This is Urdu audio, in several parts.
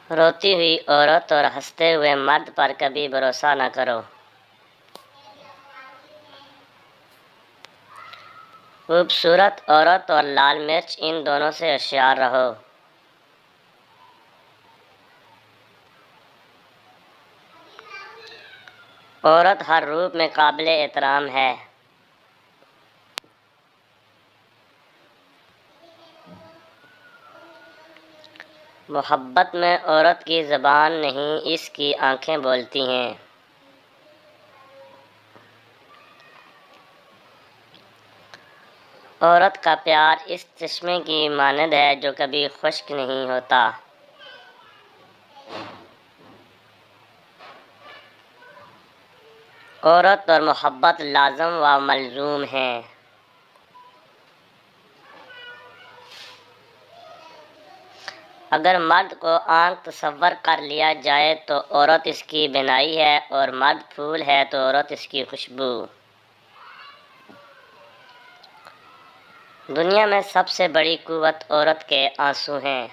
روتی ہوئی عورت اور ہنستے ہوئے مرد پر کبھی بھروسہ نہ کرو۔ خوبصورت عورت اور لال مرچ، ان دونوں سے ہوشیار رہو۔ عورت ہر روپ میں قابل احترام ہے۔ محبت میں عورت کی زبان نہیں، اس کی آنکھیں بولتی ہیں۔ عورت کا پیار اس چشمے کی مانند ہے جو کبھی خشک نہیں ہوتا۔ عورت اور محبت لازم و ملزوم ہیں۔ اگر مرد کو آنکھ تصور کر لیا جائے تو عورت اس کی بینائی ہے، اور مرد پھول ہے تو عورت اس کی خوشبو۔ دنیا میں سب سے بڑی قوت عورت کے آنسو ہیں۔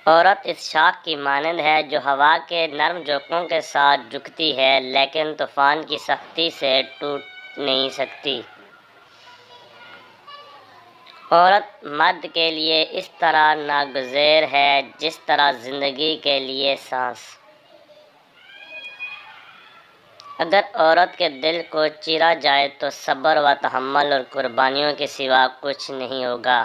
عورت اس شاخ کی مانند ہے جو ہوا کے نرم جھونکوں کے ساتھ جھکتی ہے لیکن طوفان کی سختی سے ٹوٹ نہیں سکتی۔ عورت مرد کے لیے اس طرح ناگزیر ہے جس طرح زندگی کے لیے سانس۔ اگر عورت کے دل کو چیرا جائے تو صبر و تحمل اور قربانیوں کے سوا کچھ نہیں ہوگا۔